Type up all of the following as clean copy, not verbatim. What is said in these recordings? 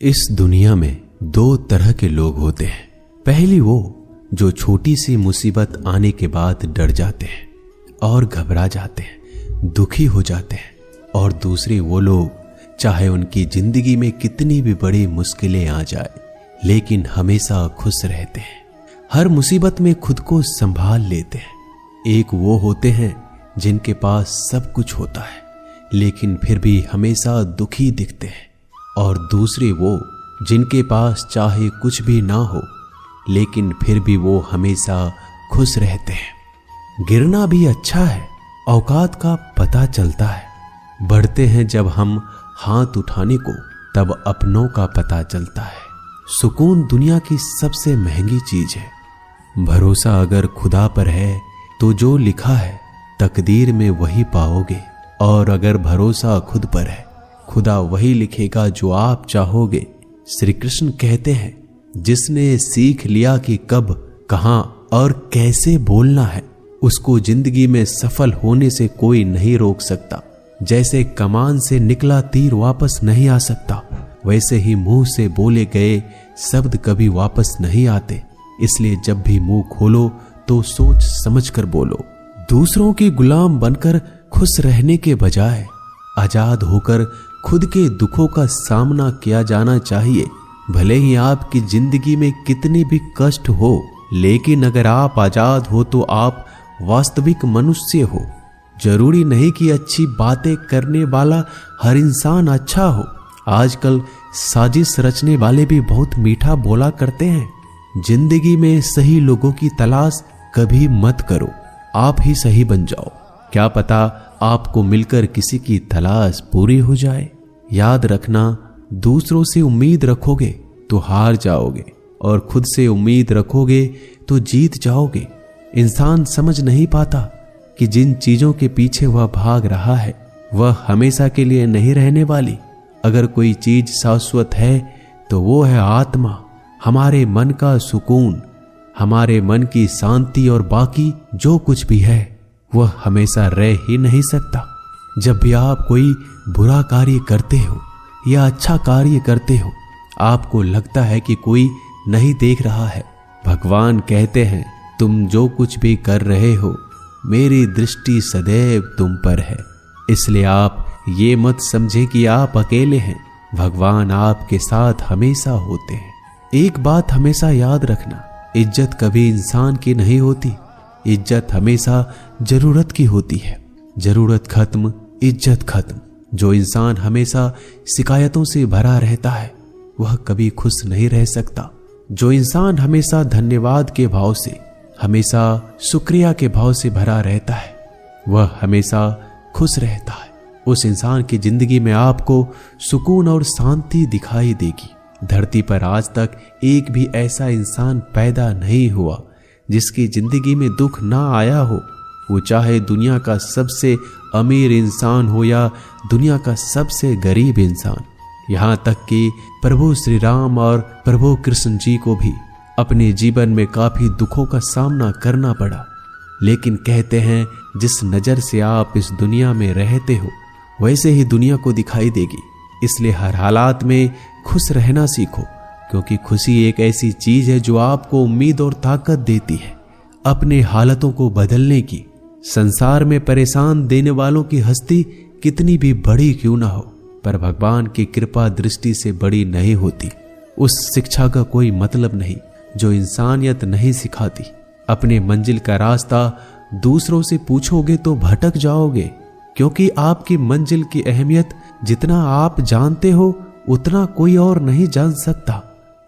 इस दुनिया में दो तरह के लोग होते हैं। पहली वो जो छोटी सी मुसीबत आने के बाद डर जाते हैं और घबरा जाते हैं, दुखी हो जाते हैं। और दूसरे वो लोग चाहे उनकी जिंदगी में कितनी भी बड़ी मुश्किलें आ जाए लेकिन हमेशा खुश रहते हैं, हर मुसीबत में खुद को संभाल लेते हैं। एक वो होते हैं जिनके पास सब कुछ होता है लेकिन फिर भी हमेशा दुखी दिखते हैं। और दूसरे वो जिनके पास चाहे कुछ भी ना हो लेकिन फिर भी वो हमेशा खुश रहते हैं। गिरना भी अच्छा है, औकात का पता चलता है। बढ़ते हैं जब हम हाथ उठाने को तब अपनों का पता चलता है। सुकून दुनिया की सबसे महंगी चीज है। भरोसा अगर खुदा पर है तो जो लिखा है तकदीर में वही पाओगे। और अगर भरोसा खुद पर है, खुदा वही लिखेगा जो आप चाहोगे। श्री कृष्ण कहते हैं, जिसने सीख लिया कि कब, कहां और कैसे बोलना है, उसको जिंदगी में सफल होने से कोई नहीं रोक सकता। जैसे कमान से निकला तीर वापस नहीं आ सकता, वैसे ही मुंह से बोले गए शब्द कभी वापस नहीं आते। इसलिए जब भी मुंह खोलो तो सोच समझकर बोलो। दूसरों के गुलाम बनकर खुश रहने के बजाय आजाद होकर खुद के दुखों का सामना किया जाना चाहिए। भले ही आपकी जिंदगी में कितनी भी कष्ट हो, लेकिन अगर आप आजाद हो तो आप वास्तविक मनुष्य हो। जरूरी नहीं कि अच्छी बातें करने वाला हर इंसान अच्छा हो। आजकल साजिश रचने वाले भी बहुत मीठा बोला करते हैं। जिंदगी में सही लोगों की तलाश कभी मत करो, आप ही सही बन जाओ। क्या पता आपको मिलकर किसी की तलाश पूरी हो जाए। याद रखना, दूसरों से उम्मीद रखोगे तो हार जाओगे और खुद से उम्मीद रखोगे तो जीत जाओगे। इंसान समझ नहीं पाता कि जिन चीजों के पीछे वह भाग रहा है वह हमेशा के लिए नहीं रहने वाली। अगर कोई चीज शाश्वत है तो वो है आत्मा, हमारे मन का सुकून, हमारे मन की शांति। और बाकी जो कुछ भी है वह हमेशा रह ही नहीं सकता। जब भी आप कोई बुरा कार्य करते हो या अच्छा कार्य करते हो, आपको लगता है कि कोई नहीं देख रहा है। भगवान कहते हैं, तुम जो कुछ भी कर रहे हो मेरी दृष्टि सदैव तुम पर है। इसलिए आप ये मत समझें कि आप अकेले हैं, भगवान आपके साथ हमेशा होते हैं। एक बात हमेशा याद रखना, इज्जत कभी इंसान की नहीं होती, इज्जत हमेशा जरूरत की होती है। जरूरत खत्म, इज्जत खत्म। जो इंसान हमेशा शिकायतों से भरा रहता है वह कभी खुश नहीं रह सकता। जो इंसान हमेशा धन्यवाद के भाव से, हमेशा शुक्रिया के भाव से भरा रहता है वह हमेशा खुश रहता है। उस इंसान की जिंदगी में आपको सुकून और शांति दिखाई देगी। धरती पर आज तक एक भी ऐसा इंसान पैदा नहीं हुआ जिसकी जिंदगी में दुख ना आया हो। वो चाहे दुनिया का सबसे अमीर इंसान हो या दुनिया का सबसे गरीब इंसान। यहाँ तक कि प्रभु श्री राम और प्रभु कृष्ण जी को भी अपने जीवन में काफी दुखों का सामना करना पड़ा। लेकिन कहते हैं, जिस नजर से आप इस दुनिया में रहते हो वैसे ही दुनिया को दिखाई देगी। इसलिए हर हालात में खुश रहना सीखो, क्योंकि खुशी एक ऐसी चीज है जो आपको उम्मीद और ताकत देती है अपने हालतों को बदलने की। संसार में परेशान देने वालों की हस्ती कितनी भी बड़ी क्यों ना हो, पर भगवान की कृपा दृष्टि से बड़ी नहीं होती। उस शिक्षा का कोई मतलब नहीं जो इंसानियत नहीं सिखाती। अपने मंजिल का रास्ता दूसरों से पूछोगे तो भटक जाओगे, क्योंकि आपकी मंजिल की अहमियत जितना आप जानते हो उतना कोई और नहीं जान सकता।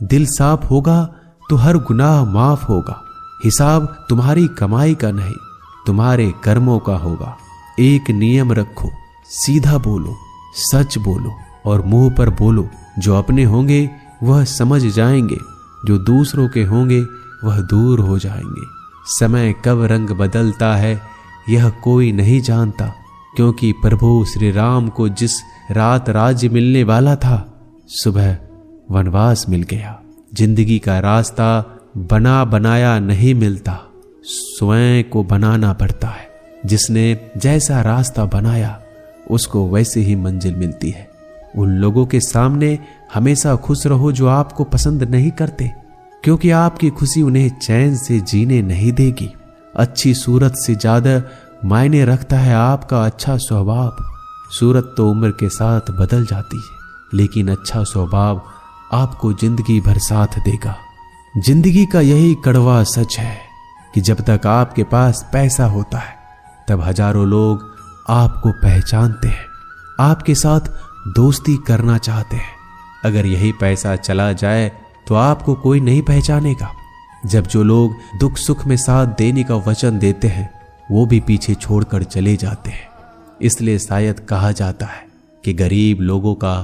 दिल साफ होगा तो हर गुनाह माफ होगा। हिसाब तुम्हारी कमाई का नहीं, तुम्हारे कर्मों का होगा। एक नियम रखो, सीधा बोलो, सच बोलो और मुंह पर बोलो। जो अपने होंगे वह समझ जाएंगे, जो दूसरों के होंगे वह दूर हो जाएंगे। समय कब रंग बदलता है यह कोई नहीं जानता, क्योंकि प्रभु श्री राम को जिस रात राज्य मिलने वाला था सुबह वनवास मिल गया। जिंदगी का रास्ता बना बनाया नहीं मिलता, स्वयं को बनाना पड़ता है। जिसने जैसा रास्ता बनाया उसको वैसे ही मंजिल मिलती है। उन लोगों के सामने हमेशा खुश रहो जो आपको पसंद नहीं करते, क्योंकि आपकी खुशी उन्हें चैन से जीने नहीं देगी। अच्छी सूरत से ज्यादा मायने रखता है आपका अच्छा स्वभाव। सूरत तो उम्र के साथ बदल जाती है, लेकिन अच्छा स्वभाव आपको जिंदगी भर साथ देगा। जिंदगी का यही कड़वा सच है कि जब तक आपके पास पैसा होता है तब हजारों लोग आपको पहचानते हैं, आपके साथ दोस्ती करना चाहते हैं। अगर यही पैसा चला जाए तो आपको कोई नहीं पहचानेगा। जब जो लोग दुख सुख में साथ देने का वचन देते हैं वो भी पीछे छोड़कर चले जाते हैं। इसलिए शायद कहा जाता है कि गरीब लोगों का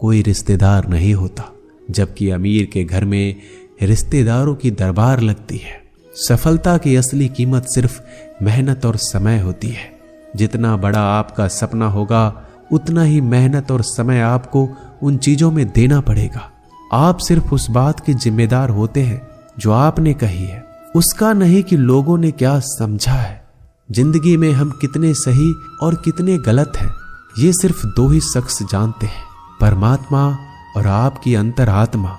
कोई रिश्तेदार नहीं होता, जबकि अमीर के घर में रिश्तेदारों की दरबार लगती है। सफलता की असली कीमत सिर्फ मेहनत और समय होती है। जितना बड़ा आपका सपना होगा उतना ही मेहनत और समय आपको उन चीजों में देना पड़ेगा। आप सिर्फ उस बात के जिम्मेदार होते हैं जो आपने कही है, उसका नहीं कि लोगों ने क्या समझा है। जिंदगी में हम कितने सही और कितने गलत हैं ये सिर्फ दो ही शख्स जानते हैं, परमात्मा और आपकी अंतरात्मा।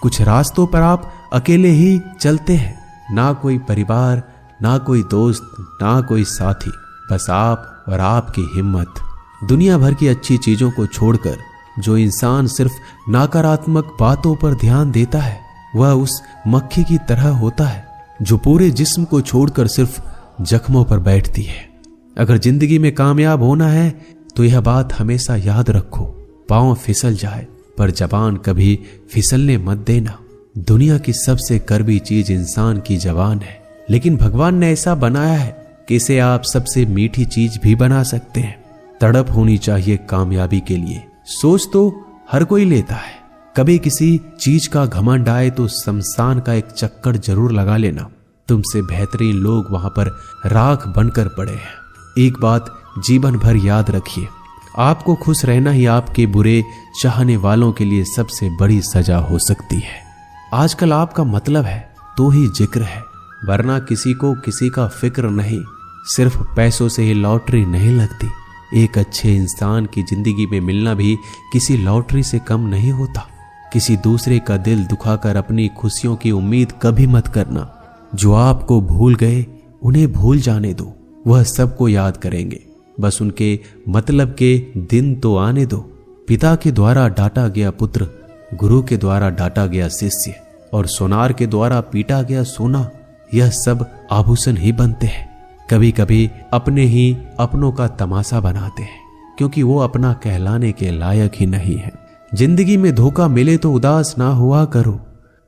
कुछ रास्तों पर आप अकेले ही चलते हैं, ना कोई परिवार, ना कोई दोस्त, ना कोई साथी, बस आप और आपकी हिम्मत। दुनिया भर की अच्छी चीजों को छोड़कर जो इंसान सिर्फ नकारात्मक बातों पर ध्यान देता है वह उस मक्खी की तरह होता है जो पूरे जिस्म को छोड़कर सिर्फ जख्मों पर बैठती है। अगर जिंदगी में कामयाब होना है तो यह बात हमेशा याद रखो, पांव फिसल जाए पर जबान कभी फिसलने मत देना। दुनिया की सबसे कड़वी चीज इंसान की जबान है, लेकिन भगवान ने ऐसा बनाया है कि इसे आप सबसे मीठी चीज भी बना सकते हैं। तड़प होनी चाहिए कामयाबी के लिए। सोच तो हर कोई लेता है, कभी किसी चीज का घमंड आए तो शमशान का एक चक्कर जरूर लगा लेना। तुमसे बेहतरीन लोग वहां पर राख बनकर पड़े हैं। एक बात जीवन भर याद रखिए, आपको खुश रहना ही आपके बुरे चाहने वालों के लिए सबसे बड़ी सजा हो सकती है। आजकल आपका मतलब है तो ही जिक्र है, वरना किसी को किसी का फिक्र नहीं। सिर्फ पैसों से ही लॉटरी नहीं लगती। एक अच्छे इंसान की जिंदगी में मिलना भी किसी लॉटरी से कम नहीं होता। किसी दूसरे का दिल दुखाकर अपनी खुशियों की उम्मीद कभी मत करना। जो आपको भूल गए उन्हें भूल जाने दो, वह सबको याद करेंगे, बस उनके मतलब के दिन तो आने दो। पिता के द्वारा डांटा गया पुत्र, गुरु के द्वारा डांटा गया शिष्य और सोनार के द्वारा पीटा गया सोना, यह सब आभूषण ही बनते हैं। कभी कभी अपने ही अपनों का तमाशा बनाते हैं, क्योंकि वो अपना कहलाने के लायक ही नहीं है। जिंदगी में धोखा मिले तो उदास ना हुआ करो,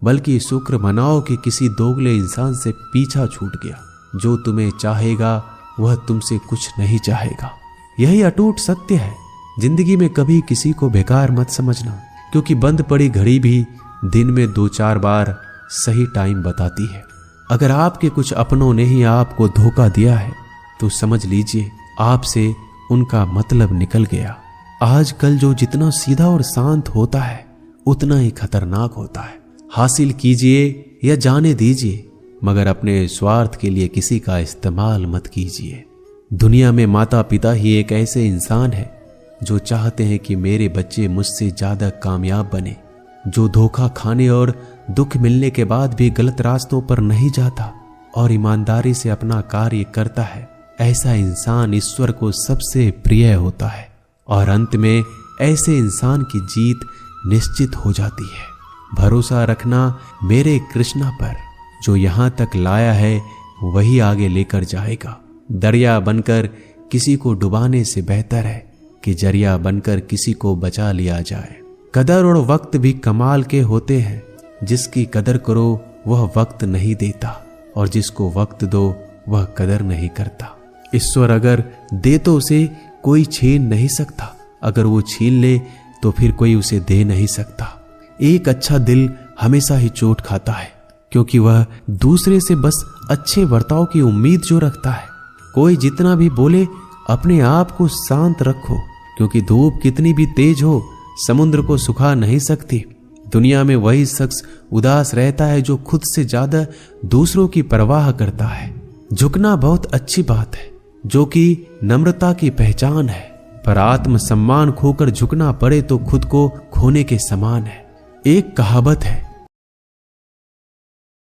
बल्कि शुक्र मनाओ कि किसी दोगले इंसान से पीछा छूट गया। जो तुम्हें चाहेगा वह तुमसे कुछ नहीं चाहेगा, यही अटूट सत्य है। जिंदगी में कभी किसी को बेकार मत समझना, क्योंकि बंद पड़ी घड़ी भी दिन में 2-4 बार सही टाइम बताती है। अगर आपके कुछ अपनों ने ही आपको धोखा दिया है तो समझ लीजिए आपसे उनका मतलब निकल गया। आजकल जो जितना सीधा और शांत होता है उतना ही खतरनाक होता है। हासिल कीजिए या जाने दीजिए, मगर अपने स्वार्थ के लिए किसी का इस्तेमाल मत कीजिए। दुनिया में माता पिता ही एक ऐसे इंसान है जो चाहते हैं कि मेरे बच्चे मुझसे ज्यादा कामयाब बने, जो धोखा खाने और दुख मिलने के बाद भी गलत रास्तों पर नहीं जाता और ईमानदारी से अपना कार्य करता है। ऐसा इंसान ईश्वर को सबसे प्रिय होता है और अंत में ऐसे इंसान की जीत निश्चित हो जाती है। भरोसा रखना मेरे कृष्णा पर, जो यहाँ तक लाया है वही आगे लेकर जाएगा। दरिया बनकर किसी को डुबाने से बेहतर है कि जरिया बनकर किसी को बचा लिया जाए। कदर और वक्त भी कमाल के होते हैं। जिसकी कदर करो वह वक्त नहीं देता, और जिसको वक्त दो वह कदर नहीं करता। ईश्वर अगर दे तो उसे कोई छीन नहीं सकता, अगर वो छीन ले तो फिर कोई उसे दे नहीं सकता। एक अच्छा दिल हमेशा ही चोट खाता है, क्योंकि वह दूसरे से बस अच्छे बर्ताव की उम्मीद जो रखता है। कोई जितना भी बोले अपने आप को शांत रखो, क्योंकि धूप कितनी भी तेज हो समुद्र को सुखा नहीं सकती। दुनिया में वही शख्स उदास रहता है जो खुद से ज्यादा दूसरों की परवाह करता है। झुकना बहुत अच्छी बात है, जो कि नम्रता की पहचान है। पर आत्मसम्मान खोकर झुकना पड़े तो खुद को खोने के समान है। एक कहावत है,